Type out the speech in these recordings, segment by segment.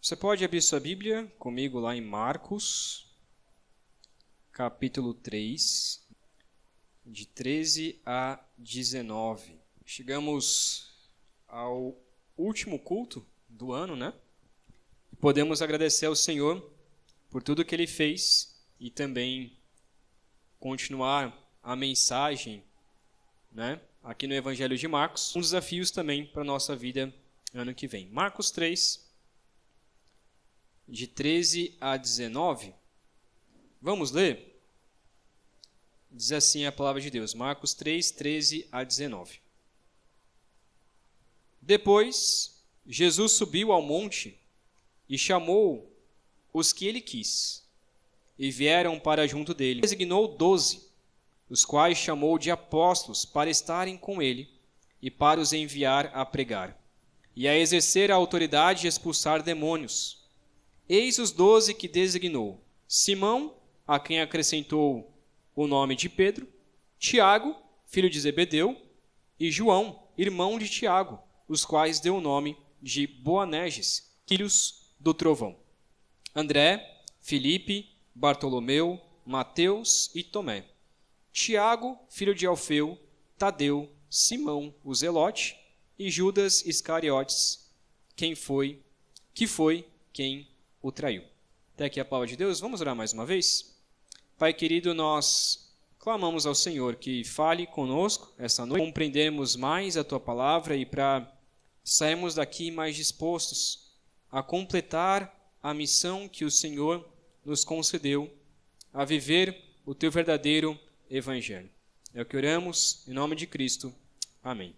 Você pode abrir sua Bíblia comigo lá em Marcos, capítulo 3, de 13 a 19. Chegamos ao último culto do ano, né? E podemos agradecer ao Senhor por tudo que Ele fez e também continuar a mensagem, né? Aqui no Evangelho de Marcos, um desafios também para a nossa vida ano que vem. Marcos 3, de 13 a 19. Vamos ler? Diz assim a palavra de Deus, Marcos 3, 13 a 19. Depois, Jesus subiu ao monte e chamou os que ele quis, e vieram para junto dele. Designou 12, os quais chamou de apóstolos para estarem com ele e para os enviar a pregar, e a exercer a autoridade de expulsar demônios. Eis os 12 que designou: Simão, a quem acrescentou o nome de Pedro, Tiago, filho de Zebedeu, e João, irmão de Tiago, os quais deu o nome de Boanerges, filhos do trovão. André, Filipe, Bartolomeu, Mateus e Tomé. Tiago, filho de Alfeu, Tadeu, Simão, o Zelote, e Judas Iscariotes, que foi quem o traiu. Até aqui a palavra de Deus. Vamos orar mais uma vez? Pai querido, nós clamamos ao Senhor que fale conosco essa noite, compreendermos mais a Tua palavra e para sairmos daqui mais dispostos a completar a missão que o Senhor nos concedeu, a viver o Teu verdadeiro Evangelho. É o que oramos, em nome de Cristo. Amém.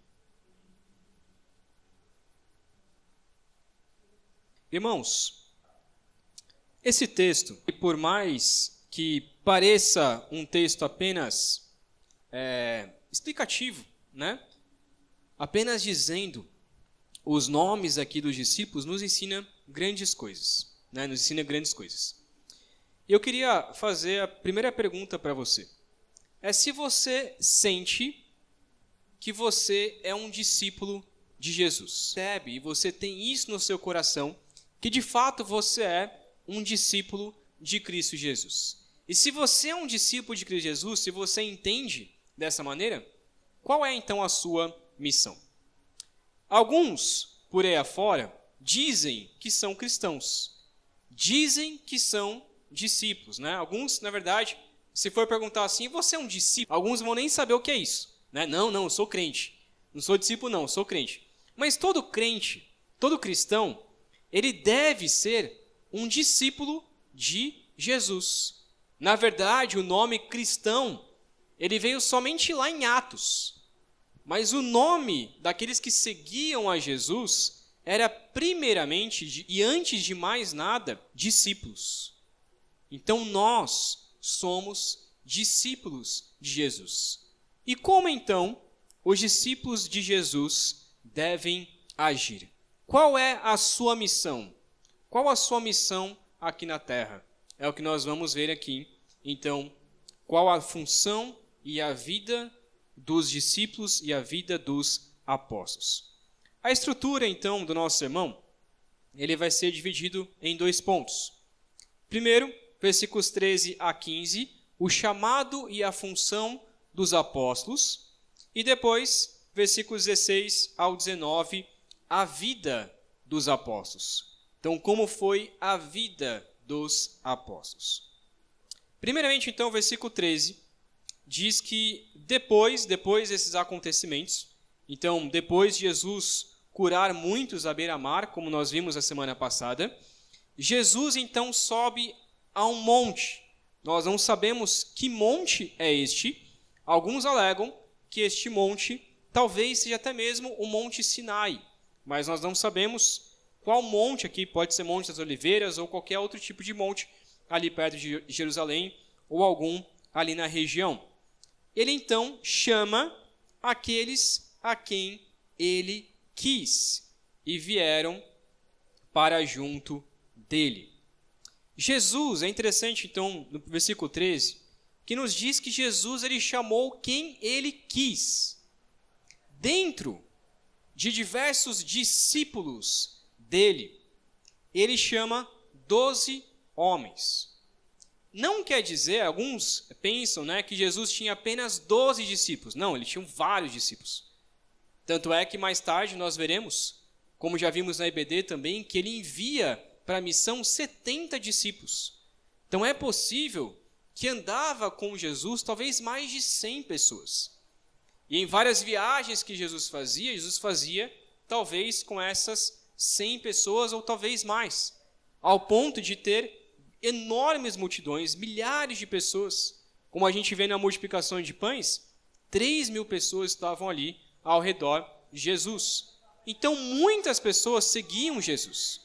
Irmãos, esse texto, por mais que pareça um texto apenas explicativo, né? Apenas dizendo os nomes aqui dos discípulos, nos ensina grandes coisas, né? Nos ensina grandes coisas. Eu queria fazer a primeira pergunta para você. É se você sente que você é um discípulo de Jesus. Percebe? E você tem isso no seu coração, que de fato você é um discípulo de Cristo Jesus. E se você é um discípulo de Cristo Jesus, se você entende dessa maneira, qual é então a sua missão? Alguns, por aí afora, dizem que são cristãos, dizem que são discípulos, né? Alguns, na verdade, se for perguntar assim, você é um discípulo? Alguns vão nem saber o que é isso, né? Não, eu sou crente. Não sou discípulo, não, sou crente. Mas todo crente, todo cristão, ele deve ser um discípulo de Jesus. Na verdade, o nome cristão, ele veio somente lá em Atos. Mas o nome daqueles que seguiam a Jesus era primeiramente, e antes de mais nada, discípulos. Então nós somos discípulos de Jesus. E como então os discípulos de Jesus devem agir? Qual é a sua missão? Qual a sua missão aqui na terra? É o que nós vamos ver aqui. Então, qual a função e a vida dos discípulos e a vida dos apóstolos? A estrutura, então, do nosso sermão, ele vai ser dividido em 2 pontos. Primeiro, versículos 13 a 15, o chamado e a função dos apóstolos. E depois, versículos 16 ao 19, a vida dos apóstolos. Então, como foi a vida dos apóstolos? Primeiramente, então, o versículo 13 diz que depois desses acontecimentos, então, depois de Jesus curar muitos à beira-mar, como nós vimos a semana passada, Jesus, então, sobe a um monte. Nós não sabemos que monte é este. Alguns alegam que este monte talvez seja até mesmo o Monte Sinai, mas nós não sabemos qual monte aqui, pode ser Monte das Oliveiras ou qualquer outro tipo de monte ali perto de Jerusalém ou algum ali na região. Ele então chama aqueles a quem ele quis e vieram para junto dele. Jesus, é interessante então no versículo 13, que nos diz que Jesus ele chamou quem ele quis. Dentro de diversos discípulos dele, ele chama 12 homens. Não quer dizer, alguns pensam, né, que Jesus tinha apenas 12 discípulos. Não, ele tinha vários discípulos. Tanto é que mais tarde nós veremos, como já vimos na EBD também, que ele envia para a missão 70 discípulos. Então é possível que andava com Jesus talvez mais de 100 pessoas. E em várias viagens que Jesus fazia talvez com essas 100 pessoas ou talvez mais, ao ponto de ter enormes multidões, milhares de pessoas. Como a gente vê na multiplicação de pães, 3.000 pessoas estavam ali ao redor de Jesus. Então muitas pessoas seguiam Jesus,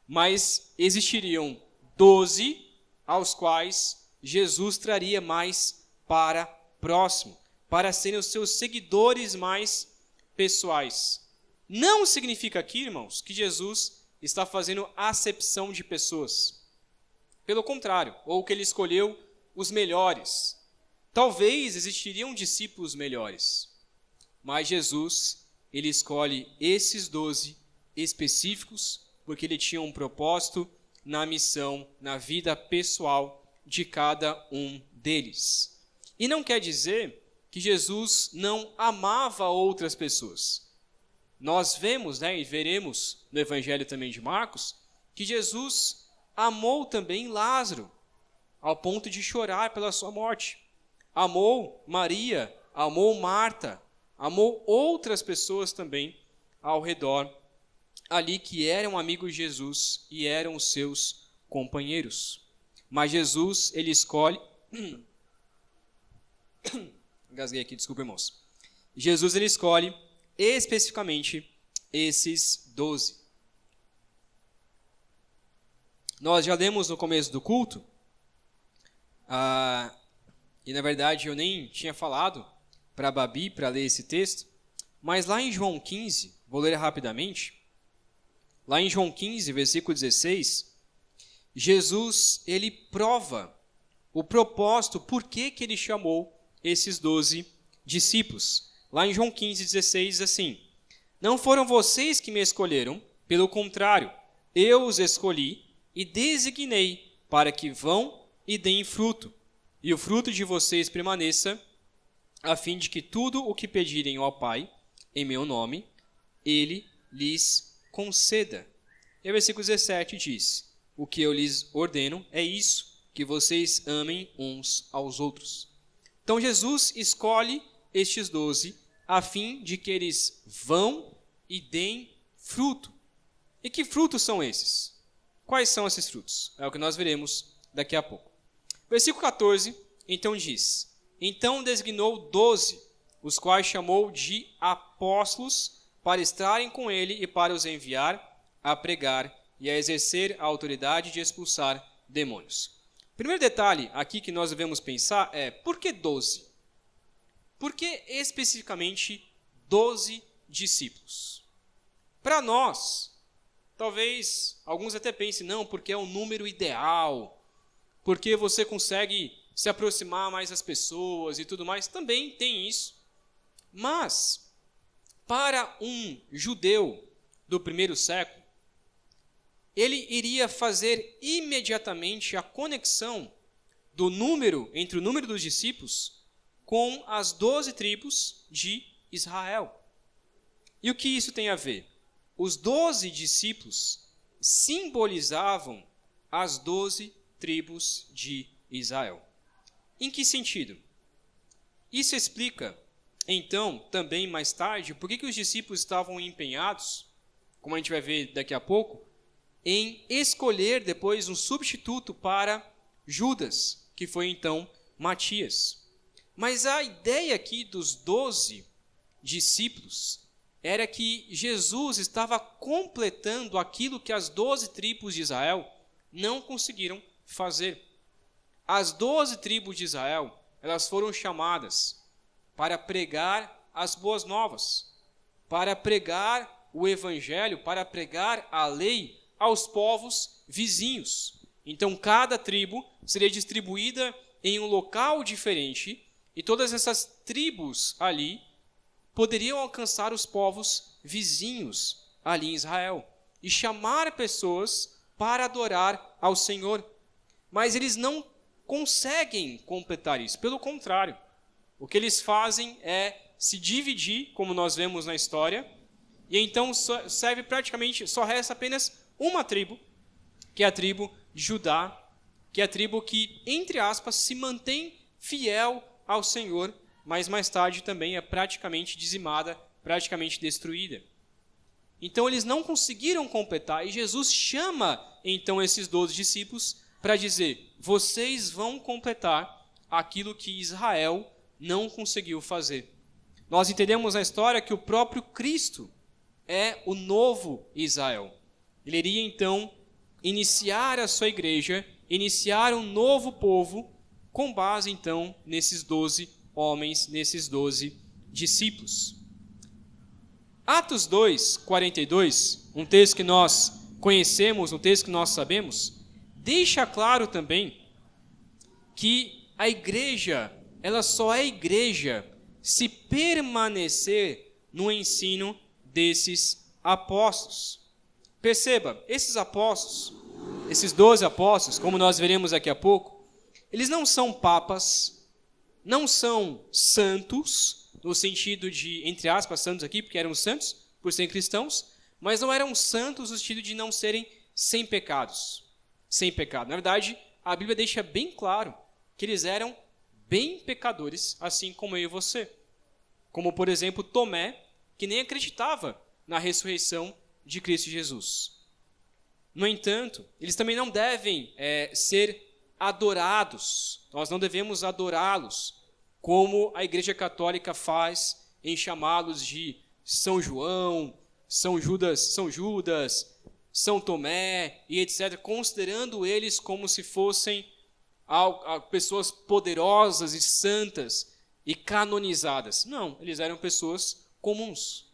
mas existiriam 12 aos quais Jesus traria mais para próximo, para serem os seus seguidores mais pessoais. Não significa aqui, irmãos, que Jesus está fazendo acepção de pessoas. Pelo contrário, ou que ele escolheu os melhores. Talvez existiriam discípulos melhores, mas Jesus, ele escolhe esses 12 específicos, porque ele tinha um propósito na missão, na vida pessoal de cada um deles. E não quer dizer que Jesus não amava outras pessoas. Nós vemos, né, e veremos no Evangelho também de Marcos, que Jesus amou também Lázaro, ao ponto de chorar pela sua morte. Amou Maria, amou Marta, amou outras pessoas também ao redor, ali que eram amigos de Jesus e eram os seus companheiros. Mas Jesus, ele escolhe... Engasguei aqui, desculpa, irmãos. Jesus, ele escolhe especificamente esses 12. Nós já lemos no começo do culto, e na verdade eu nem tinha falado para a Babi para ler esse texto, mas lá em João 15, vou ler rapidamente, lá em João 15, versículo 16, Jesus, ele prova o propósito, por que ele chamou esses 12 discípulos. Lá em João 15, 16, diz assim: não foram vocês que me escolheram, pelo contrário, eu os escolhi e designei para que vão e deem fruto, e o fruto de vocês permaneça, a fim de que tudo o que pedirem ao Pai, em meu nome, ele lhes conceda. E o versículo 17 diz: o que eu lhes ordeno é isso, que vocês amem uns aos outros. Então Jesus escolhe estes 12 a fim de que eles vão e deem fruto. E que frutos são esses? Quais são esses frutos? É o que nós veremos daqui a pouco. Versículo 14, então diz: então designou 12, os quais chamou de apóstolos, para estarem com ele e para os enviar a pregar e a exercer a autoridade de expulsar demônios. Primeiro detalhe aqui que nós devemos pensar é: por que 12? Por que especificamente 12 discípulos? Para nós, talvez alguns até pensem, não, porque é um número ideal, porque você consegue se aproximar mais das pessoas e tudo mais. Também tem isso. Mas, para um judeu do primeiro século, ele iria fazer imediatamente a conexão do número, entre o número dos discípulos, com as 12 tribos de Israel. E o que isso tem a ver? Os 12 discípulos simbolizavam as 12 tribos de Israel. Em que sentido? Isso explica, então, também mais tarde, por que os discípulos estavam empenhados, como a gente vai ver daqui a pouco, em escolher depois um substituto para Judas, que foi então Matias. Mas a ideia aqui dos 12 discípulos era que Jesus estava completando aquilo que as 12 tribos de Israel não conseguiram fazer. As 12 tribos de Israel, elas foram chamadas para pregar as boas novas, para pregar o evangelho, para pregar a lei aos povos vizinhos. Então, cada tribo seria distribuída em um local diferente, e todas essas tribos ali poderiam alcançar os povos vizinhos ali em Israel. e chamar pessoas para adorar ao Senhor. Mas eles não conseguem completar isso. Pelo contrário, o que eles fazem é se dividir, como nós vemos na história, e então serve praticamente, só resta apenas uma tribo, que é a tribo de Judá, que é a tribo que, entre aspas, se mantém fiel ao Senhor, mas mais tarde também é praticamente dizimada, praticamente destruída. Então eles não conseguiram completar, e Jesus chama então esses 12 discípulos para dizer: vocês vão completar aquilo que Israel não conseguiu fazer. Nós entendemos na história que o próprio Cristo é o novo Israel. Ele iria então iniciar a sua igreja, iniciar um novo povo, com base então nesses 12 homens, nesses 12 discípulos. Atos 2, 42, um texto que nós conhecemos, um texto que nós sabemos, deixa claro também que a igreja, ela só é igreja se permanecer no ensino desses apóstolos. Perceba, esses apóstolos, esses 12 apóstolos, como nós veremos daqui a pouco, eles não são papas, não são santos, no sentido de, entre aspas, santos aqui, porque eram santos, por serem cristãos, mas não eram santos no sentido de não serem sem pecados. Sem pecado. Na verdade, a Bíblia deixa bem claro que eles eram bem pecadores, assim como eu e você. Como, por exemplo, Tomé, que nem acreditava na ressurreição de Cristo Jesus. No entanto, eles também não devem ser adorados. Nós não devemos adorá-los, como a Igreja Católica faz em chamá-los de São João, São Judas, São Tomé e etc., considerando eles como se fossem pessoas poderosas e santas e canonizadas. Não, eles eram pessoas comuns.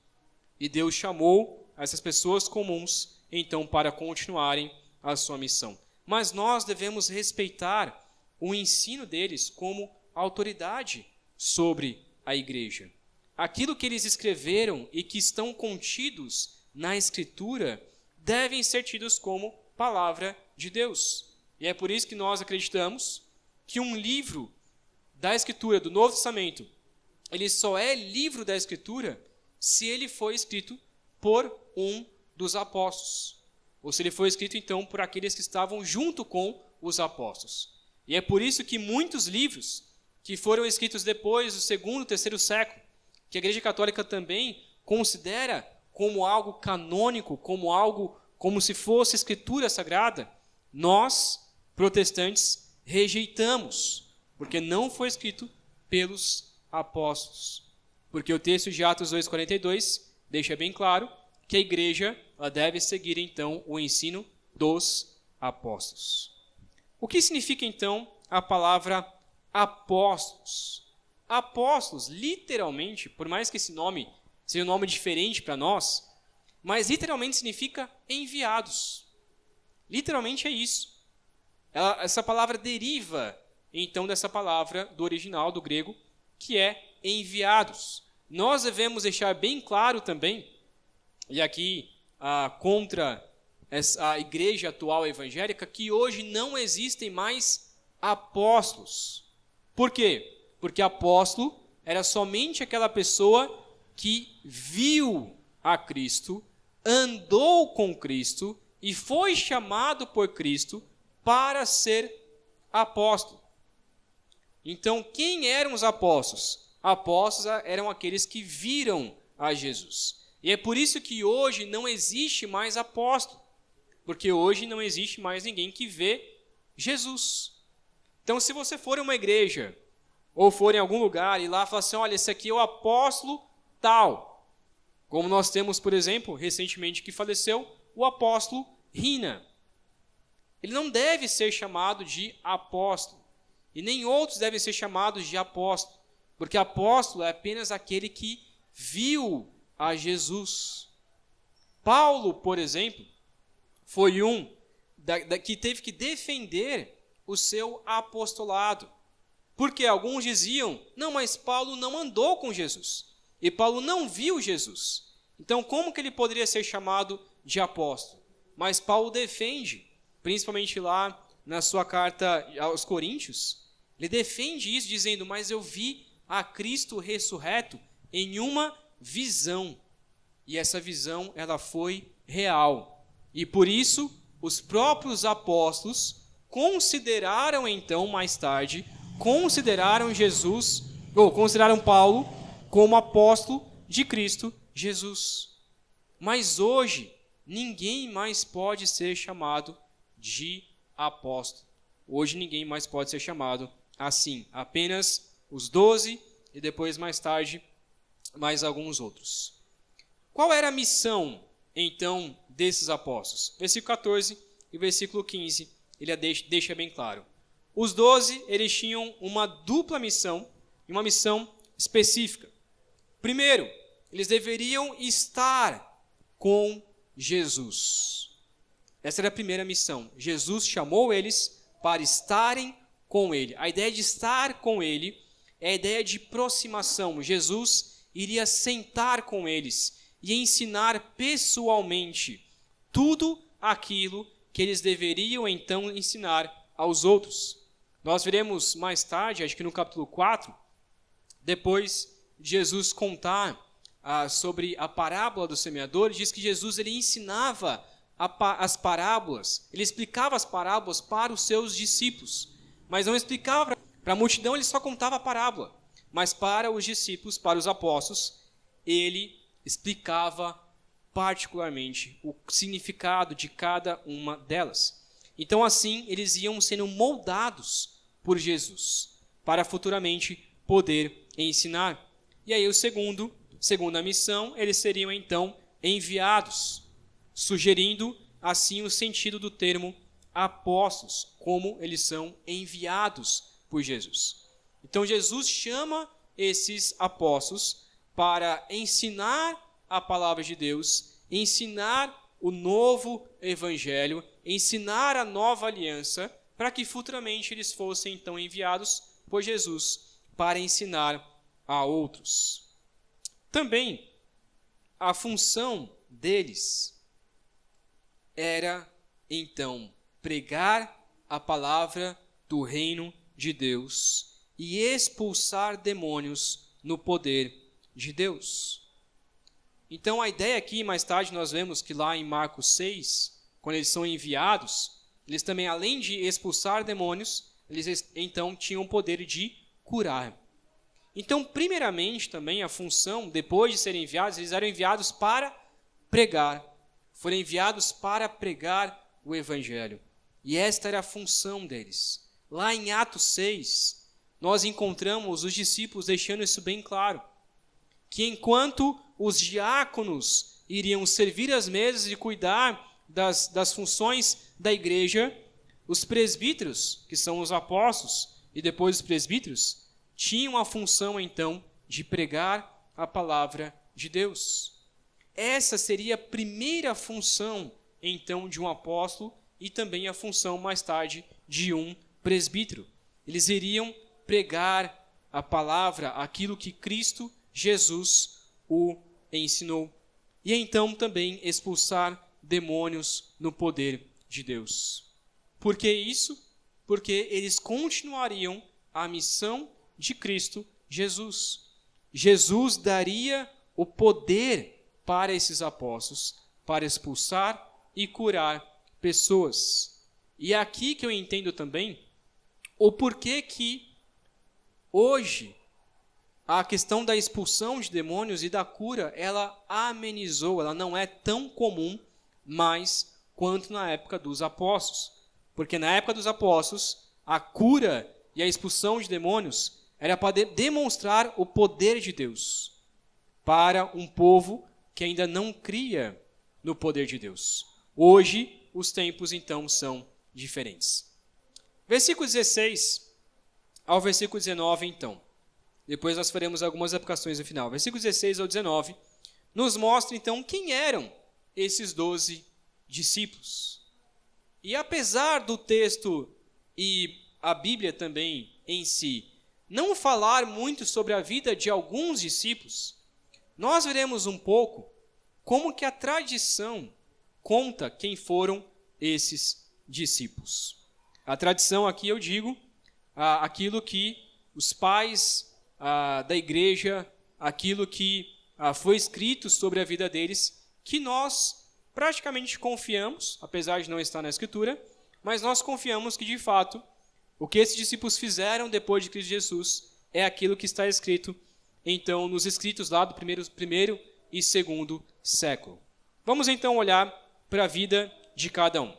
E Deus chamou essas pessoas comuns, então, para continuarem a sua missão. Mas nós devemos respeitar o ensino deles como autoridade sobre a igreja. Aquilo que eles escreveram e que estão contidos na Escritura devem ser tidos como palavra de Deus. E é por isso que nós acreditamos que um livro da Escritura, do Novo Testamento, ele só é livro da Escritura se ele foi escrito por um dos apóstolos. Ou se ele foi escrito, então, por aqueles que estavam junto com os apóstolos. E é por isso que muitos livros que foram escritos depois do segundo, terceiro século, que a Igreja Católica também considera como algo canônico, como se fosse escritura sagrada, nós, protestantes, rejeitamos, porque não foi escrito pelos apóstolos. Porque o texto de Atos 2,42 deixa bem claro que a igreja ela deve seguir, então, o ensino dos apóstolos. O que significa, então, a palavra apóstolos? Apóstolos, literalmente, por mais que esse nome seja um nome diferente para nós, mas literalmente significa enviados. Literalmente é isso. Essa palavra deriva, então, dessa palavra do original, do grego, que é enviados. Nós devemos deixar bem claro também, e aqui contra a igreja atual evangélica, que hoje não existem mais apóstolos. Por quê? Porque apóstolo era somente aquela pessoa que viu a Cristo, andou com Cristo e foi chamado por Cristo para ser apóstolo. Então, quem eram os apóstolos? Apóstolos eram aqueles que viram a Jesus. E é por isso que hoje não existe mais apóstolo, porque hoje não existe mais ninguém que vê Jesus. Então, se você for em uma igreja, ou for em algum lugar e lá falar assim, olha, esse aqui é o apóstolo tal. Como nós temos, por exemplo, recentemente que faleceu, o apóstolo Rina. Ele não deve ser chamado de apóstolo. E nem outros devem ser chamados de apóstolo. Porque apóstolo é apenas aquele que viu a Jesus. Paulo, por exemplo, foi um que teve que defender o seu apostolado. Porque alguns diziam, não, mas Paulo não andou com Jesus. E Paulo não viu Jesus. Então, como que ele poderia ser chamado de apóstolo. Mas Paulo defende, principalmente lá na sua carta aos Coríntios, ele defende isso dizendo, mas eu vi a Cristo ressurreto em uma visão. E essa visão, ela foi real. E por isso, os próprios apóstolos consideraram então, mais tarde, consideraram Paulo como apóstolo de Cristo Jesus. Mas hoje, ninguém mais pode ser chamado de apóstolo. Hoje ninguém mais pode ser chamado assim. Apenas os 12 e depois, mais tarde, mais alguns outros. Qual era a missão, então, desses apóstolos? Versículo 14 e versículo 15, ele deixa bem claro. Os 12, eles tinham uma dupla missão, e uma missão específica. Primeiro, eles deveriam estar com Jesus. Essa era a primeira missão. Jesus chamou eles para estarem com ele. A ideia de estar com ele é a ideia de aproximação. Jesus iria sentar com eles e ensinar pessoalmente tudo aquilo que eles deveriam então ensinar aos outros. Nós veremos mais tarde, acho que no capítulo 4, depois de Jesus contar sobre a parábola do semeador, diz que Jesus ele ensinava as parábolas, ele explicava as parábolas para os seus discípulos, mas não explicava para a multidão, ele só contava a parábola, mas para os discípulos, para os apóstolos, ele explicava particularmente o significado de cada uma delas. Então assim, eles iam sendo moldados por Jesus, para futuramente poder ensinar. E aí segunda missão, eles seriam então enviados, sugerindo assim o sentido do termo apóstolos, como eles são enviados por Jesus. Então Jesus chama esses apóstolos para ensinar a palavra de Deus, ensinar o novo evangelho, ensinar a nova aliança, para que futuramente eles fossem então enviados por Jesus para ensinar a outros. Também a função deles era então pregar a palavra do reino de Deus e expulsar demônios no poder de Deus. Então a ideia aqui, mais tarde nós vemos que lá em Marcos 6, quando eles são enviados, eles também, além de expulsar demônios, eles então tinham o poder de curar. Então, primeiramente também a função, depois de serem enviados, eles eram enviados para pregar. Foram enviados para pregar o evangelho. E esta era a função deles. Lá em Atos 6, nós encontramos os discípulos deixando isso bem claro. Que enquanto os diáconos iriam servir as mesas e cuidar das funções da igreja, os presbíteros, que são os apóstolos, e depois os presbíteros, tinham a função então de pregar a palavra de Deus. Essa seria a primeira função então de um apóstolo e também a função mais tarde de um presbítero. Eles iriam pregar a palavra, aquilo que Cristo Jesus o ensinou. E então também expulsar demônios no poder de Deus. Por que isso? Porque eles continuariam a missão de Cristo Jesus. Jesus daria o poder para esses apóstolos para expulsar e curar pessoas. E é aqui que eu entendo também o porquê que hoje a questão da expulsão de demônios e da cura, ela amenizou, ela não é tão comum mais quanto na época dos apóstolos. Porque na época dos apóstolos, a cura e a expulsão de demônios era para demonstrar o poder de Deus para um povo que ainda não cria no poder de Deus. Hoje, os tempos então são diferentes. Versículo 16 ao versículo 19 então. Depois nós faremos algumas aplicações no final. Versículo 16 ao 19 nos mostra então quem eram esses 12 discípulos. E apesar do texto e a Bíblia também em si não falar muito sobre a vida de alguns discípulos, nós veremos um pouco como que a tradição conta quem foram esses discípulos. A tradição aqui, eu digo, aquilo que os pais da igreja, aquilo que foi escrito sobre a vida deles, que nós praticamente confiamos, apesar de não estar na Escritura, mas nós confiamos que, de fato, o que esses discípulos fizeram depois de Cristo Jesus é aquilo que está escrito, então, nos escritos lá do primeiro e segundo século. Vamos, então, olhar para a vida de cada um.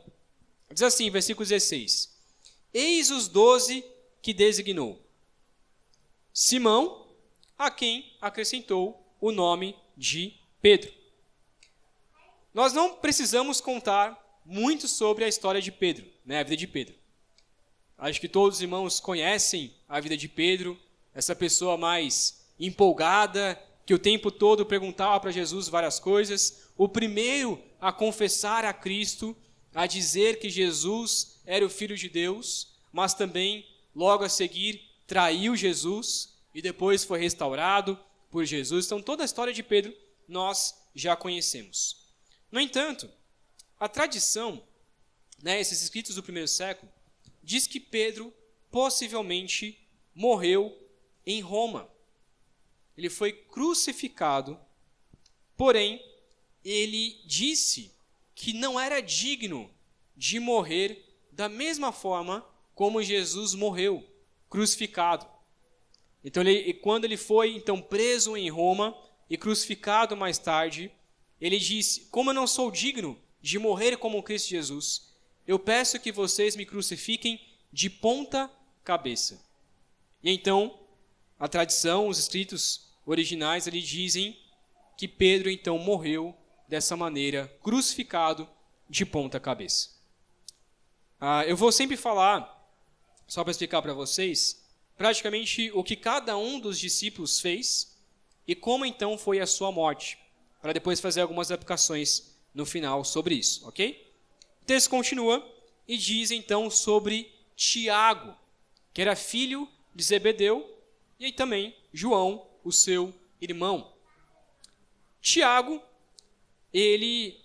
Diz assim, versículo 16: Eis os 12 que designou. Simão, a quem acrescentou o nome de Pedro. Nós não precisamos contar muito sobre a história de Pedro, né, a vida de Pedro. Acho que todos os irmãos conhecem a vida de Pedro, essa pessoa mais empolgada, que o tempo todo perguntava para Jesus várias coisas, o primeiro a confessar a Cristo, a dizer que Jesus era o Filho de Deus, mas também, logo a seguir, traiu Jesus e depois foi restaurado por Jesus. Então, toda a história de Pedro nós já conhecemos. No entanto, a tradição, esses escritos do primeiro século, diz que Pedro possivelmente morreu em Roma. Ele foi crucificado, porém, ele disse que não era digno de morrer da mesma forma como Jesus morreu, crucificado. Então, quando ele foi então preso em Roma e crucificado mais tarde, ele disse: como eu não sou digno de morrer como Cristo Jesus, eu peço que vocês me crucifiquem de ponta cabeça. E então, a tradição, os escritos originais ali dizem que Pedro então morreu dessa maneira, crucificado de ponta cabeça. Eu vou sempre falar, só para explicar para vocês, praticamente o que cada um dos discípulos fez e como então foi a sua morte, para depois fazer algumas aplicações no final sobre isso, ok? O texto continua e diz então sobre Tiago, que era filho de Zebedeu, e também João, o seu irmão. Tiago, ele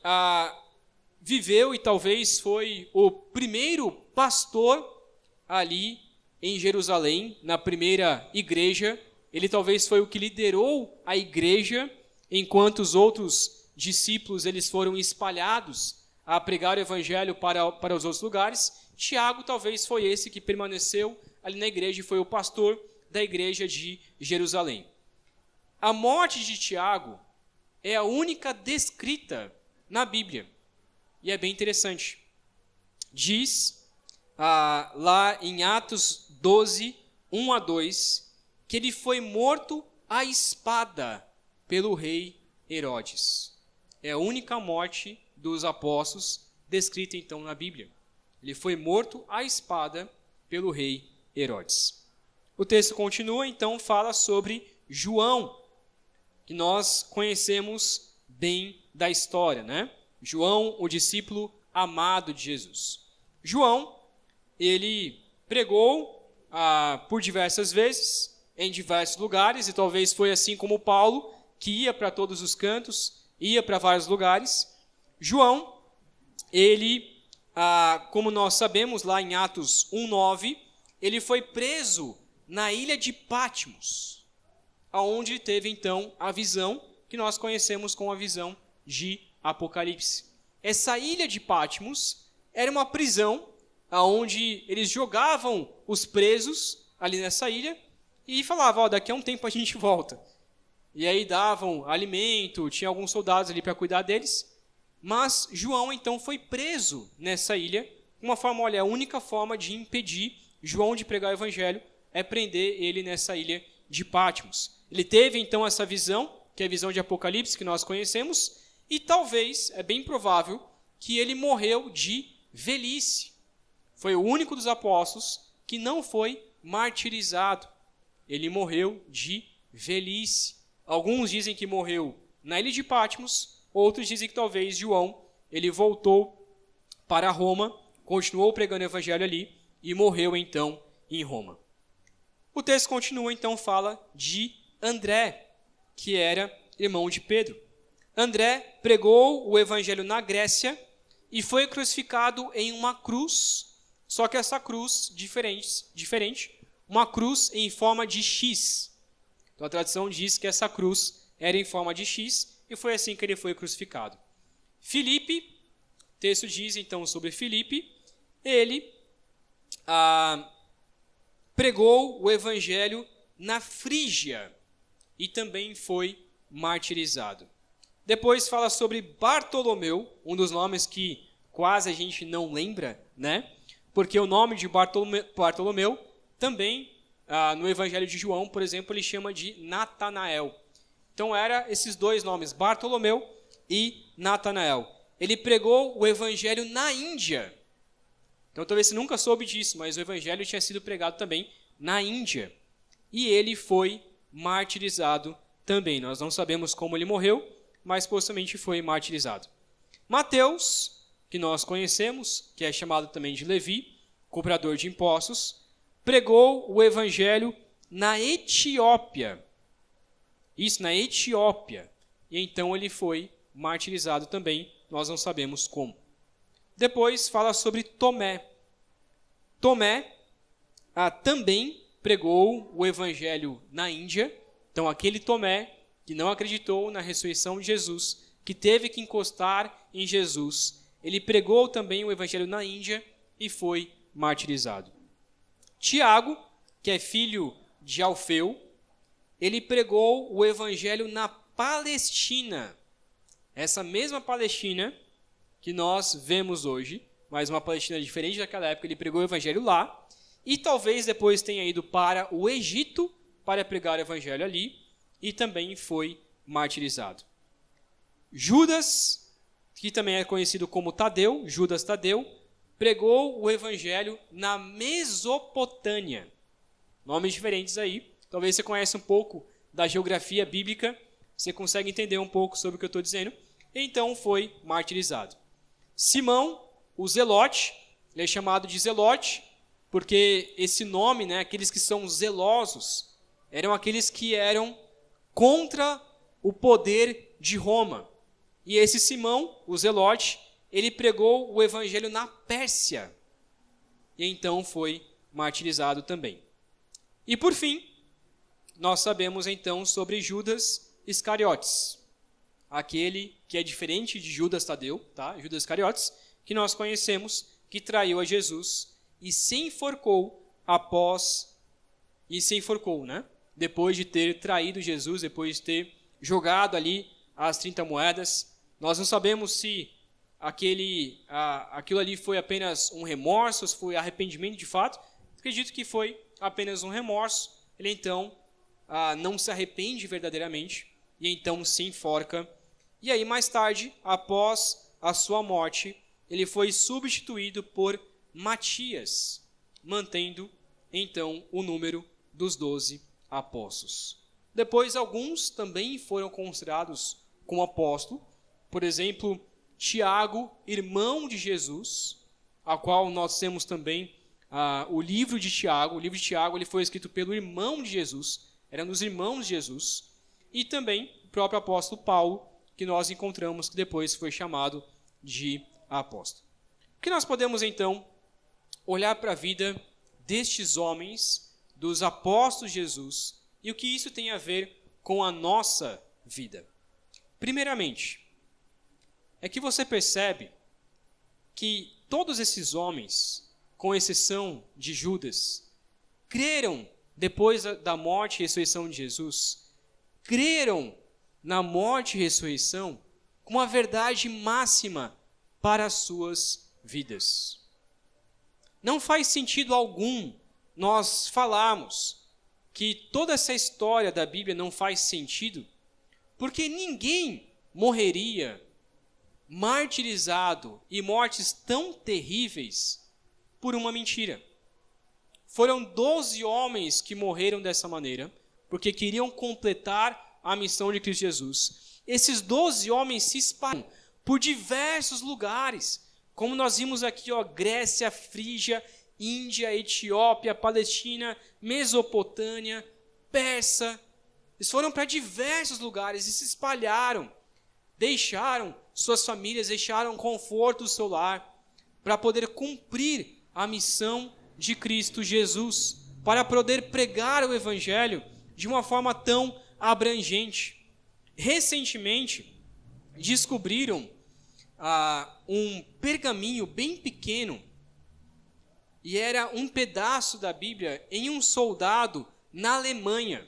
viveu e talvez foi o primeiro pastor ali em Jerusalém, na primeira igreja. Ele talvez foi o que liderou a igreja, enquanto os outros discípulos eles foram espalhados a pregar o evangelho para os outros lugares. Tiago talvez foi esse que permaneceu ali na igreja e foi o pastor da igreja de Jerusalém. A morte de Tiago é a única descrita na Bíblia. E é bem interessante. Diz lá em Atos 12, 1 a 2, que ele foi morto à espada pelo rei Herodes. É a única morte dos apóstolos descrita então na Bíblia. Ele foi morto à espada pelo rei Herodes. O texto continua, então, fala sobre João, que nós conhecemos bem da história, né? João, o discípulo amado de Jesus. João, ele pregou por diversas vezes, em diversos lugares, e talvez foi assim como Paulo, que ia para todos os cantos, ia para vários lugares. João, ele, como nós sabemos lá em Atos 1:9, ele foi preso na ilha de Patmos, aonde teve então a visão que nós conhecemos como a visão de Apocalipse. Essa ilha de Patmos era uma prisão aonde eles jogavam os presos ali nessa ilha e falavam: daqui a um tempo a gente volta. E aí davam alimento, tinha alguns soldados ali para cuidar deles. Mas João então foi preso nessa ilha. Uma forma, a única forma de impedir João de pregar o evangelho é prender ele nessa ilha de Patmos. Ele teve então essa visão, que é a visão de Apocalipse que nós conhecemos, e talvez, é bem provável, que ele morreu de velhice. Foi o único dos apóstolos que não foi martirizado. Ele morreu de velhice. Alguns dizem que morreu na ilha de Patmos, outros dizem que talvez João, ele voltou para Roma, continuou pregando o evangelho ali e morreu então em Roma. O texto continua, então, fala de André, que era irmão de Pedro. André pregou o evangelho na Grécia e foi crucificado em uma cruz, só que essa cruz diferente, uma cruz em forma de X. Então a tradição diz que essa cruz era em forma de X e foi assim que ele foi crucificado. Filipe, o texto diz então sobre Filipe, ele pregou o evangelho na Frígia e também foi martirizado. Depois fala sobre Bartolomeu, um dos nomes que quase a gente não lembra, né? Porque o nome de Bartolomeu também, no Evangelho de João, por exemplo, ele chama de Natanael. Então, eram esses dois nomes, Bartolomeu e Natanael. Ele pregou o Evangelho na Índia. Então, talvez você nunca soube disso, mas o Evangelho tinha sido pregado também na Índia. E ele foi martirizado também. Nós não sabemos como ele morreu, mas possivelmente foi martirizado. Mateus, que nós conhecemos, que é chamado também de Levi, cobrador de impostos, pregou o evangelho na Etiópia. Isso, na Etiópia. E então ele foi martirizado também, nós não sabemos como. Depois fala sobre Tomé. Tomé também pregou o evangelho na Índia. Então aquele Tomé que não acreditou na ressurreição de Jesus, que teve que encostar em Jesus, ele pregou também o evangelho na Índia e foi martirizado. Tiago, que é filho de Alfeu, ele pregou o evangelho na Palestina. Essa mesma Palestina que nós vemos hoje, mas uma Palestina diferente daquela época, ele pregou o evangelho lá, e talvez depois tenha ido para o Egito para pregar o evangelho ali, e também foi martirizado. Judas, que também é conhecido como Tadeu, Judas Tadeu, pregou o evangelho na Mesopotâmia. Nomes diferentes aí. Talvez você conheça um pouco da geografia bíblica, você consegue entender um pouco sobre o que eu estou dizendo. Então foi martirizado. Simão, o Zelote, ele é chamado de Zelote, porque esse nome, né, aqueles que são zelosos, eram aqueles que eram contra o poder de Roma. E esse Simão, o Zelote, ele pregou o evangelho na Pérsia. E então foi martirizado também. E por fim, nós sabemos então sobre Judas Iscariotes. Aquele que é diferente de Judas Tadeu, tá? Judas Iscariotes, que nós conhecemos, que traiu a Jesus e se enforcou né? Depois de ter traído Jesus, depois de ter jogado ali as 30 moedas. Nós não sabemos se aquilo ali foi apenas um remorso, se foi arrependimento de fato. Acredito que foi apenas um remorso. Ele então não se arrepende verdadeiramente e então se enforca. E aí mais tarde, após a sua morte, ele foi substituído por Matias, mantendo então o número dos 12 apóstolos. Depois, alguns também foram considerados como apóstolo. Por exemplo, Tiago, irmão de Jesus, a qual nós temos também o livro de Tiago. O livro de Tiago ele foi escrito pelo irmão de Jesus, era um dos irmãos de Jesus. E também o próprio apóstolo Paulo, que nós encontramos que depois foi chamado de apóstolo. O que nós podemos, então, olhar para a vida destes homens, dos apóstolos de Jesus, e o que isso tem a ver com a nossa vida? Primeiramente, é que você percebe que todos esses homens, com exceção de Judas, creram depois da morte e ressurreição de Jesus, creram na morte e ressurreição como a verdade máxima para as suas vidas. Não faz sentido algum nós falarmos que toda essa história da Bíblia não faz sentido, porque ninguém morreria martirizado e mortes tão terríveis por uma mentira. Foram 12 homens que morreram dessa maneira, porque queriam completar a missão de Cristo Jesus. Esses 12 homens se espalharam por diversos lugares, como nós vimos aqui, Grécia, Frígia, Índia, Etiópia, Palestina, Mesopotâmia, Pérsia. Eles foram para diversos lugares e se espalharam, deixaram suas famílias, deixaram o conforto do seu lar para poder cumprir a missão de Cristo Jesus, para poder pregar o Evangelho de uma forma tão abrangente. Recentemente, descobriram um pergaminho bem pequeno, e era um pedaço da Bíblia em um soldado na Alemanha.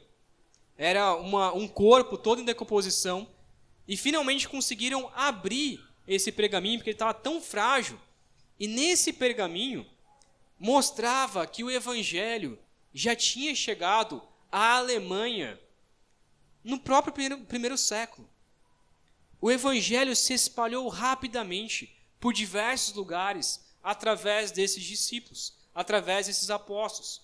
Era um corpo todo em decomposição, e finalmente conseguiram abrir esse pergaminho, porque ele estava tão frágil, e nesse pergaminho mostrava que o Evangelho já tinha chegado à Alemanha no próprio primeiro século. O Evangelho se espalhou rapidamente por diversos lugares através desses discípulos, através desses apóstolos.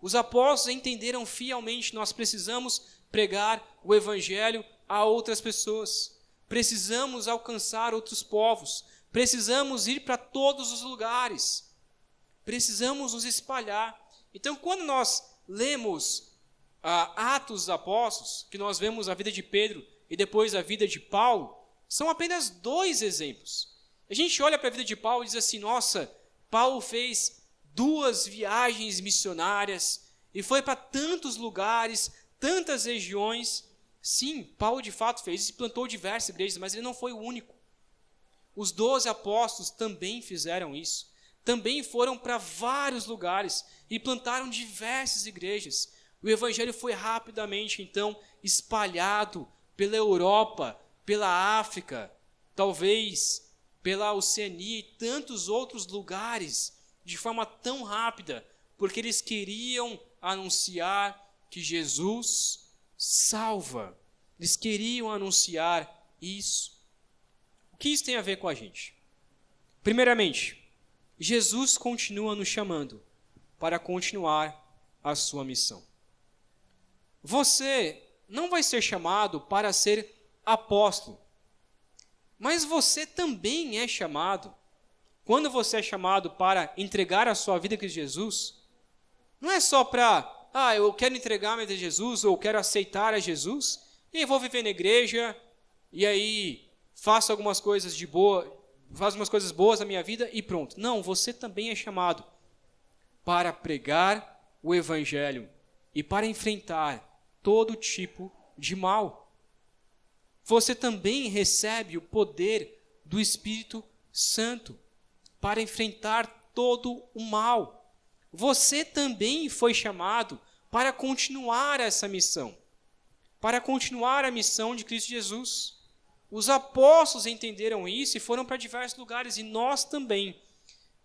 Os apóstolos entenderam fielmente: nós precisamos pregar o Evangelho a outras pessoas, precisamos alcançar outros povos, precisamos ir para todos os lugares, precisamos nos espalhar. Então, quando nós lemos Atos dos Apóstolos, que nós vemos a vida de Pedro e depois a vida de Paulo, são apenas 2 exemplos. A gente olha para a vida de Paulo e diz assim: nossa, Paulo fez 2 viagens missionárias e foi para tantos lugares, tantas regiões. Sim, Paulo de fato fez isso e plantou diversas igrejas, mas ele não foi o único. Os 12 apóstolos também fizeram isso. Também foram para vários lugares e plantaram diversas igrejas. O Evangelho foi rapidamente, então, espalhado pela Europa, pela África, talvez pela Oceania e tantos outros lugares, de forma tão rápida, porque eles queriam anunciar que Jesus salva. Eles queriam anunciar isso. O que isso tem a ver com a gente? Primeiramente, Jesus continua nos chamando para continuar a sua missão. Você não vai ser chamado para ser apóstolo, mas você também é chamado. Quando você é chamado para entregar a sua vida a Cristo Jesus, não é só para, eu quero entregar a minha vida a Jesus, ou eu quero aceitar a Jesus, e eu vou viver na igreja, e aí faço algumas coisas faço umas coisas boas na minha vida e pronto. Não, você também é chamado para pregar o Evangelho e para enfrentar todo tipo de mal. Você também recebe o poder do Espírito Santo para enfrentar todo o mal. Você também foi chamado para continuar essa missão, para continuar a missão de Cristo Jesus. Os apóstolos entenderam isso e foram para diversos lugares, e nós também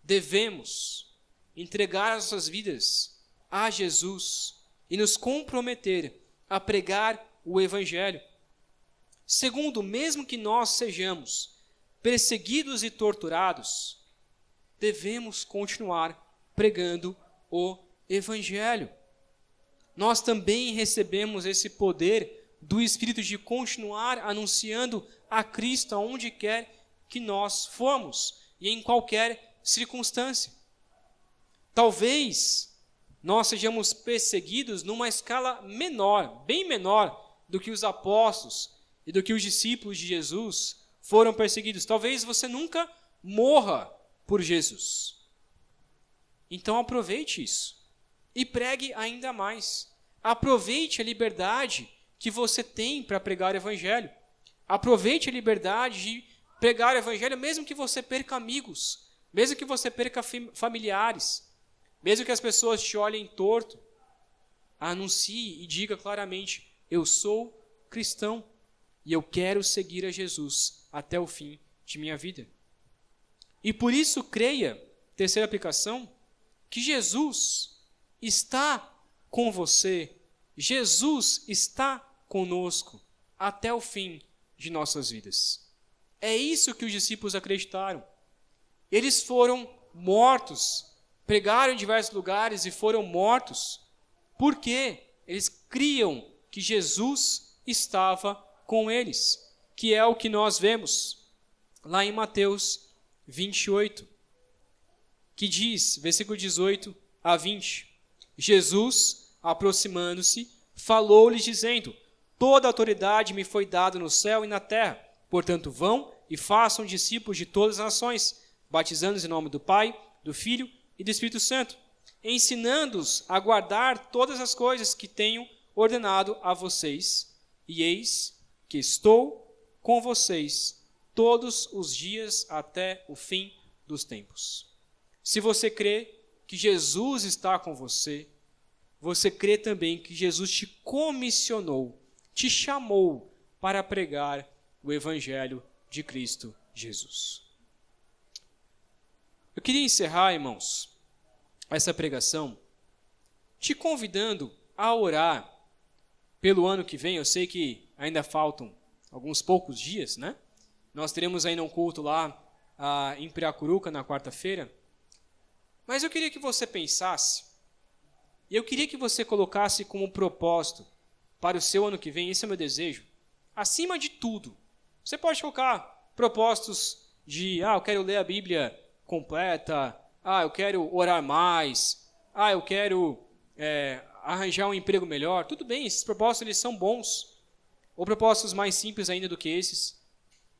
devemos entregar as nossas vidas a Jesus e nos comprometer a pregar o Evangelho. Segundo, mesmo que nós sejamos perseguidos e torturados, devemos continuar pregando o Evangelho. Nós também recebemos esse poder do Espírito de continuar anunciando a Cristo aonde quer que nós formos e em qualquer circunstância. Talvez nós sejamos perseguidos numa escala menor, bem menor do que os apóstolos e do que os discípulos de Jesus foram perseguidos. Talvez você nunca morra por Jesus. Então aproveite isso e pregue ainda mais. Aproveite a liberdade que você tem para pregar o Evangelho. Aproveite a liberdade de pregar o Evangelho, mesmo que você perca amigos, mesmo que você perca familiares, mesmo que as pessoas te olhem torto. Anuncie e diga claramente: eu sou cristão e eu quero seguir a Jesus até o fim de minha vida. E por isso creia, terceira aplicação, que Jesus está com você, Jesus está conosco até o fim de nossas vidas. É isso que os discípulos acreditaram. Eles foram mortos, pregaram em diversos lugares e foram mortos, porque eles criam que Jesus estava com eles, que é o que nós vemos lá em Mateus 28, que diz, versículo 18 a 20, Jesus, aproximando-se, falou-lhes dizendo: toda a autoridade me foi dada no céu e na terra, portanto vão e façam discípulos de todas as nações, batizando-os em nome do Pai, do Filho e do Espírito Santo, ensinando-os a guardar todas as coisas que tenho ordenado a vocês. E eis que estou com vocês todos os dias até o fim dos tempos. Se você crê que Jesus está com você, você crê também que Jesus te comissionou, te chamou para pregar o Evangelho de Cristo Jesus. Eu queria encerrar, irmãos, essa pregação te convidando a orar pelo ano que vem. Eu sei que ainda faltam alguns poucos dias, né? Nós teremos ainda um culto lá em Piracuruca na quarta-feira. Mas eu queria que você pensasse, e eu queria que você colocasse como propósito para o seu ano que vem, esse é o meu desejo, acima de tudo. Você pode colocar propósitos de, eu quero ler a Bíblia completa, eu quero orar mais, eu quero arranjar um emprego melhor. Tudo bem, esses propósitos eles são bons, ou propósitos mais simples ainda do que esses.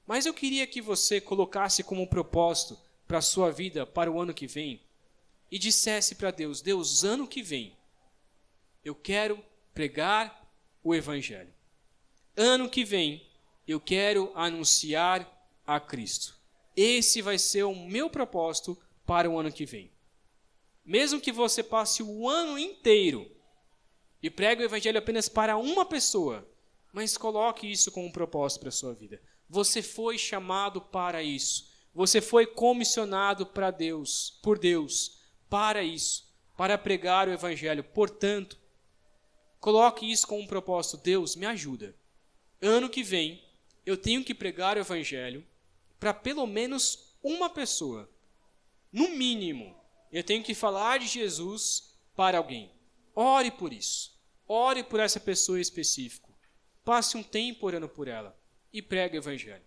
Mas eu queria que você colocasse como propósito para a sua vida, para o ano que vem, e dissesse para Deus, Deus, ano que vem, eu quero pregar o Evangelho. Ano que vem, eu quero anunciar a Cristo. Esse vai ser o meu propósito para o ano que vem. Mesmo que você passe o ano inteiro e pregue o Evangelho apenas para uma pessoa, mas coloque isso como um propósito para a sua vida. Você foi chamado para isso. Você foi comissionado por Deus, para isso, para pregar o Evangelho. Portanto, coloque isso como um propósito. Deus, me ajuda. Ano que vem, eu tenho que pregar o Evangelho para pelo menos uma pessoa. No mínimo, eu tenho que falar de Jesus para alguém. Ore por isso. Ore por essa pessoa em específico. Passe um tempo orando por ela e pregue o Evangelho.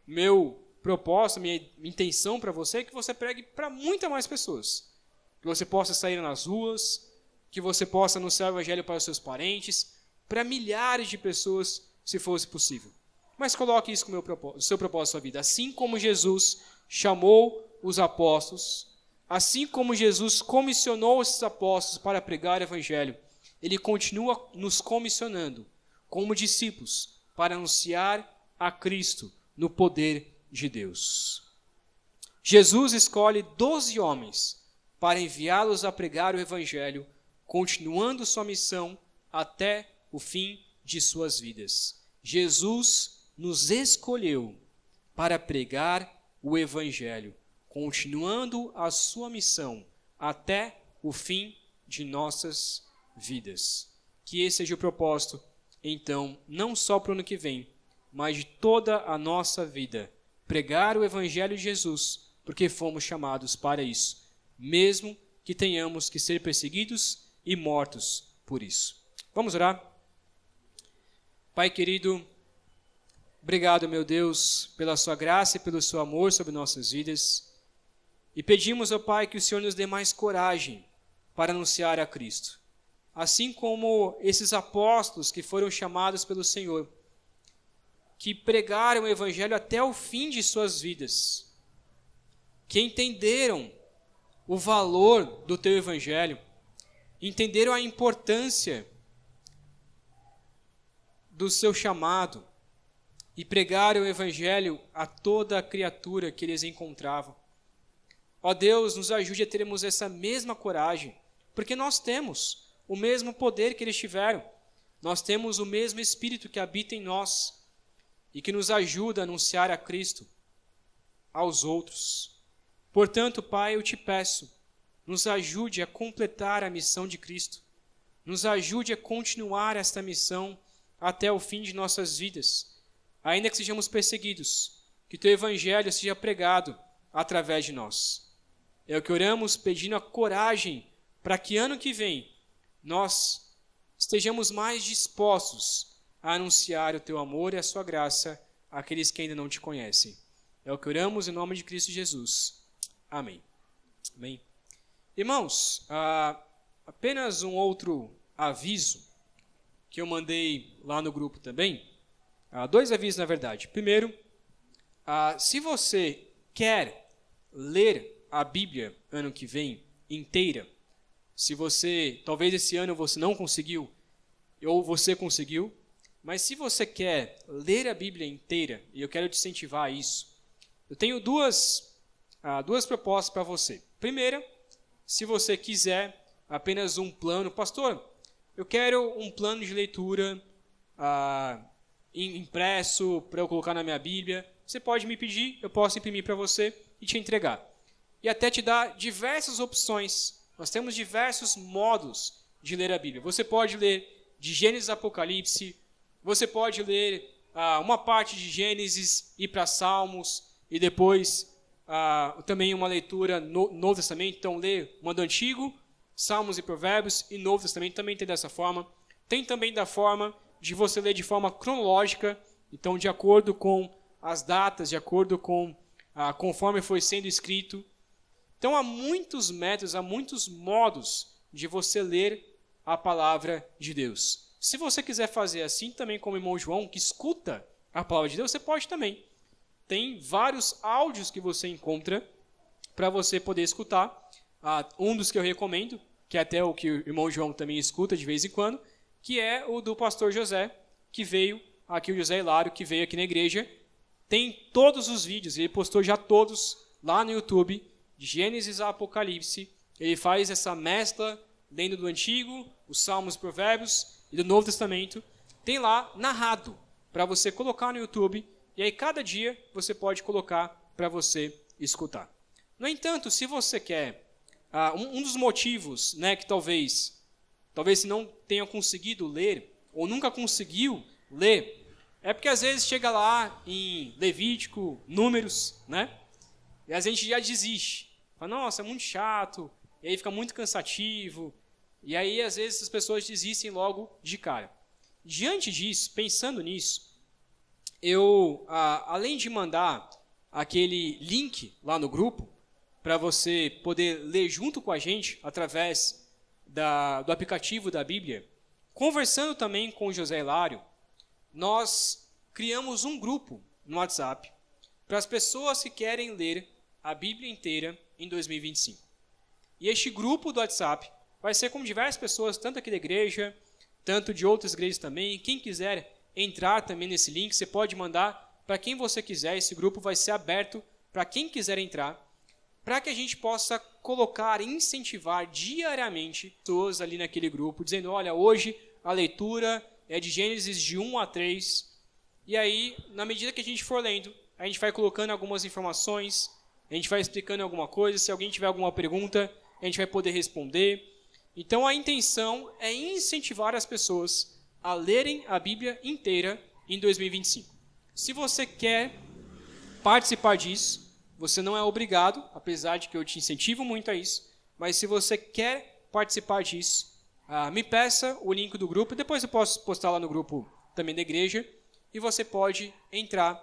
Meu propósito, minha intenção para você é que você pregue para muitas mais pessoas. Que você possa sair nas ruas, que você possa anunciar o Evangelho para os seus parentes, para milhares de pessoas, se fosse possível. Mas coloque isso como o seu propósito na sua vida. Assim como Jesus chamou os apóstolos, assim como Jesus comissionou esses apóstolos para pregar o Evangelho, Ele continua nos comissionando como discípulos para anunciar a Cristo no poder de Deus. Jesus escolhe 12 homens para enviá-los a pregar o Evangelho, continuando sua missão até o fim de suas vidas. Jesus nos escolheu para pregar o Evangelho, continuando a sua missão até o fim de nossas vidas. Que esse seja o propósito, então, não só para o ano que vem, mas de toda a nossa vida. Pregar o Evangelho de Jesus, porque fomos chamados para isso, mesmo que tenhamos que ser perseguidos e mortos por isso. Vamos orar? Pai querido, obrigado, meu Deus, pela sua graça e pelo seu amor sobre nossas vidas. E pedimos, ó Pai, que o Senhor nos dê mais coragem para anunciar a Cristo. Assim como esses apóstolos que foram chamados pelo Senhor, que pregaram o Evangelho até o fim de suas vidas, que entenderam o valor do teu Evangelho, entenderam a importância do seu chamado e pregaram o Evangelho a toda a criatura que eles encontravam. Ó Deus, nos ajude a termos essa mesma coragem, porque nós temos o mesmo poder que eles tiveram, nós temos o mesmo Espírito que habita em nós e que nos ajuda a anunciar a Cristo aos outros. Portanto, Pai, eu te peço, nos ajude a completar a missão de Cristo, nos ajude a continuar esta missão até o fim de nossas vidas, ainda que sejamos perseguidos, que teu Evangelho seja pregado através de nós. É o que oramos pedindo a coragem para que ano que vem nós estejamos mais dispostos a anunciar o teu amor e a sua graça àqueles que ainda não te conhecem. É o que oramos em nome de Cristo Jesus. Amém. Amém. Irmãos, apenas um outro aviso que eu mandei lá no grupo também. 2 avisos, na verdade. Primeiro, se você quer ler a Bíblia ano que vem inteira, se você, talvez esse ano você não conseguiu, ou você conseguiu, mas se você quer ler a Bíblia inteira, e eu quero te incentivar a isso, eu tenho duas propostas para você. Primeira, se você quiser apenas um plano, pastor, eu quero um plano de leitura impresso para eu colocar na minha Bíblia, você pode me pedir, eu posso imprimir para você e te entregar. E até te dar diversas opções. Nós temos diversos modos de ler a Bíblia. Você pode ler de Gênesis a Apocalipse, você pode ler uma parte de Gênesis e ir para Salmos, e depois também uma leitura no Novo Testamento, então ler uma do Antigo, Salmos e Provérbios, e Novo Testamento também tem dessa forma. Tem também da forma de você ler de forma cronológica, então de acordo com as datas, de acordo com conforme foi sendo escrito. Então há muitos métodos, há muitos modos de você ler a palavra de Deus. Se você quiser fazer assim também como o irmão João, que escuta a palavra de Deus, você pode também. Tem vários áudios que você encontra para você poder escutar. Um dos que eu recomendo, que é até o que o irmão João também escuta de vez em quando, que é o do pastor José, que veio aqui, o José Hilário, que veio aqui na igreja. Tem todos os vídeos, ele postou já todos lá no YouTube, de Gênesis a Apocalipse. Ele faz essa mescla lendo do Antigo, os Salmos e Provérbios e do Novo Testamento. Tem lá narrado para você colocar no YouTube, e aí cada dia você pode colocar para você escutar. No entanto, se você quer, um dos motivos, né, que talvez se não tenha conseguido ler, ou nunca conseguiu ler, é porque às vezes chega lá em Levítico, Números, né, e a gente já desiste. Fala, nossa, é muito chato, e aí fica muito cansativo, e aí às vezes as pessoas desistem logo de cara. Diante disso, pensando nisso, eu, além de mandar aquele link lá no grupo, para você poder ler junto com a gente, através do aplicativo da Bíblia, conversando também com o José Hilário, nós criamos um grupo no WhatsApp para as pessoas que querem ler a Bíblia inteira em 2025. E este grupo do WhatsApp vai ser com diversas pessoas, tanto aqui da igreja, tanto de outras igrejas também. Quem quiser entrar também nesse link, você pode mandar para quem você quiser. Esse grupo vai ser aberto para quem quiser entrar, para que a gente possa colocar e incentivar diariamente pessoas ali naquele grupo, dizendo, olha, hoje a leitura é de Gênesis de 1 a 3, e aí, na medida que a gente for lendo, a gente vai colocando algumas informações, a gente vai explicando alguma coisa, se alguém tiver alguma pergunta, a gente vai poder responder. Então, a intenção é incentivar as pessoas a lerem a Bíblia inteira em 2025. Se você quer participar disso, você não é obrigado, apesar de que eu te incentivo muito a isso, mas se você quer participar disso, me peça o link do grupo, depois eu posso postar lá no grupo também da igreja, e você pode entrar,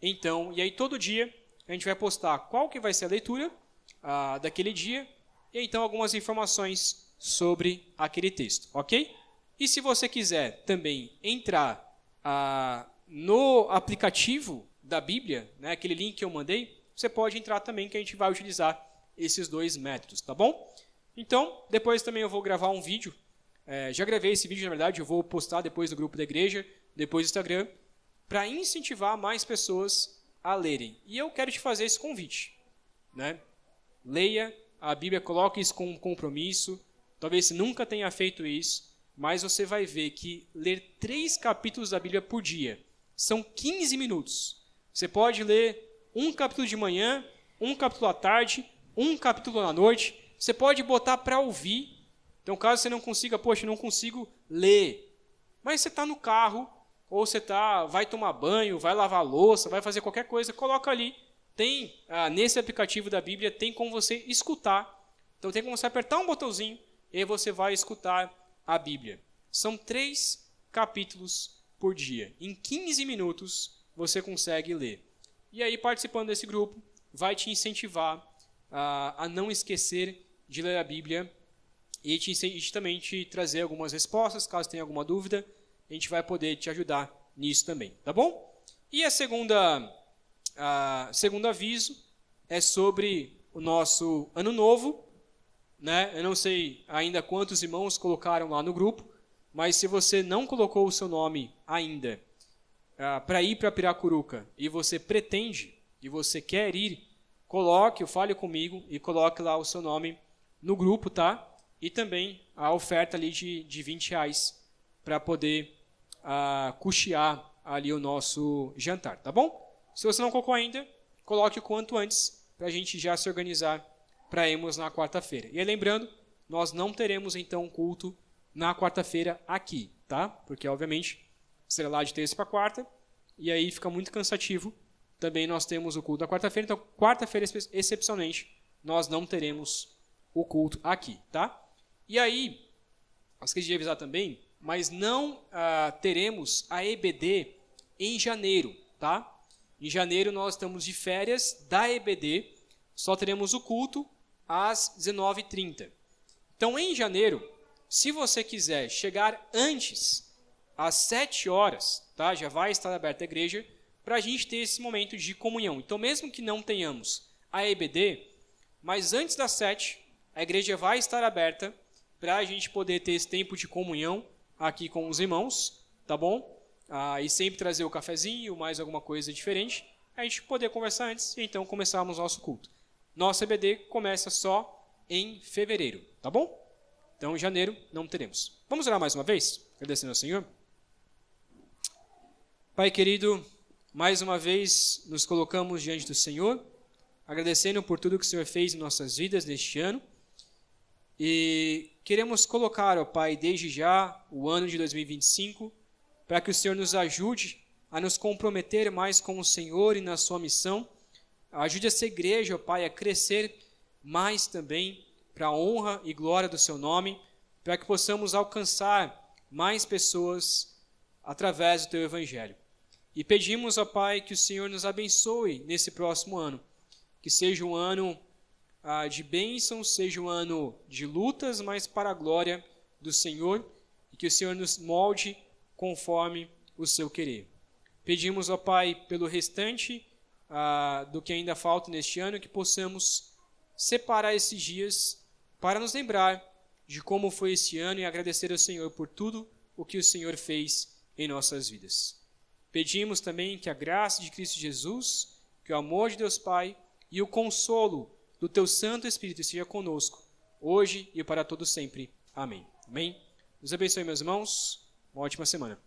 então, e aí todo dia a gente vai postar qual que vai ser a leitura daquele dia, e então algumas informações sobre aquele texto, ok? E se você quiser também entrar no aplicativo da Bíblia, né, aquele link que eu mandei, você pode entrar também, que a gente vai utilizar esses dois métodos, tá bom? Então, depois também eu vou gravar um vídeo, já gravei esse vídeo, na verdade, eu vou postar depois no grupo da igreja, depois do Instagram, para incentivar mais pessoas a lerem. E eu quero te fazer esse convite, né? Leia a Bíblia, coloque isso com um compromisso. Talvez você nunca tenha feito isso, mas você vai ver que ler 3 capítulos da Bíblia por dia são 15 minutos. Você pode ler um capítulo de manhã, um capítulo à tarde, um capítulo à noite. Você pode botar para ouvir. Então, caso você não consiga, poxa, não consigo ler, mas você está no carro, ou você vai tomar banho, vai lavar louça, vai fazer qualquer coisa, coloca ali. Tem, nesse aplicativo da Bíblia, tem como você escutar. Então, tem como você apertar um botãozinho e você vai escutar a Bíblia. São 3 capítulos por dia. Em 15 minutos, você consegue ler. E aí, participando desse grupo, vai te incentivar a não esquecer de ler a Bíblia e também te trazer algumas respostas, caso tenha alguma dúvida, a gente vai poder te ajudar nisso também, tá bom? E a segunda segundo aviso é sobre o nosso ano novo, né? Eu não sei ainda quantos irmãos colocaram lá no grupo, mas se você não colocou o seu nome ainda para ir para Piracuruca e você pretende e você quer ir, fale comigo e coloque lá o seu nome no grupo, tá? E também a oferta ali de R$20 para poder custear ali o nosso jantar, tá bom? Se você não colocou ainda, coloque o quanto antes para a gente já se organizar para irmos na quarta-feira. E aí, lembrando, nós não teremos então culto na quarta-feira aqui, tá? Porque obviamente será lá de terça para quarta e aí fica muito cansativo. Também nós temos o culto na quarta-feira, então quarta-feira excepcionalmente nós não teremos o culto aqui, tá? E aí, esqueci de avisar também, mas não teremos a EBD em janeiro, tá? Em janeiro nós estamos de férias da EBD, só teremos o culto às 19h30. Então, em janeiro, se você quiser chegar antes, às 7 horas, tá? Já vai estar aberta a igreja, para a gente ter esse momento de comunhão. Então, mesmo que não tenhamos a EBD, mas antes das 7, a igreja vai estar aberta para a gente poder ter esse tempo de comunhão aqui com os irmãos, tá bom? E sempre trazer o cafezinho, mais alguma coisa diferente, a gente poder conversar antes e então começarmos nosso culto. Nossa EBD começa só em fevereiro, tá bom? Então, em janeiro não teremos. Vamos orar mais uma vez, agradecendo ao Senhor. Pai querido, mais uma vez nos colocamos diante do Senhor, agradecendo por tudo que o Senhor fez em nossas vidas neste ano. E queremos colocar, ó Pai, desde já o ano de 2025, para que o Senhor nos ajude a nos comprometer mais com o Senhor e na sua missão. Ajude essa igreja, ó Pai, a crescer mais também para a honra e glória do seu nome, para que possamos alcançar mais pessoas através do teu evangelho. E pedimos, ó Pai, que o Senhor nos abençoe nesse próximo ano, que seja um ano de bênçãos, seja um ano de lutas, mas para a glória do Senhor, e que o Senhor nos molde conforme o seu querer. Pedimos, ó Pai, pelo restante do que ainda falta neste ano, que possamos separar esses dias para nos lembrar de como foi esse ano e agradecer ao Senhor por tudo o que o Senhor fez em nossas vidas. Pedimos também que a graça de Cristo Jesus, que o amor de Deus Pai e o consolo do Teu Santo Espírito esteja conosco, hoje e para todo sempre. Amém. Amém. Deus abençoe, meus irmãos. Uma ótima semana.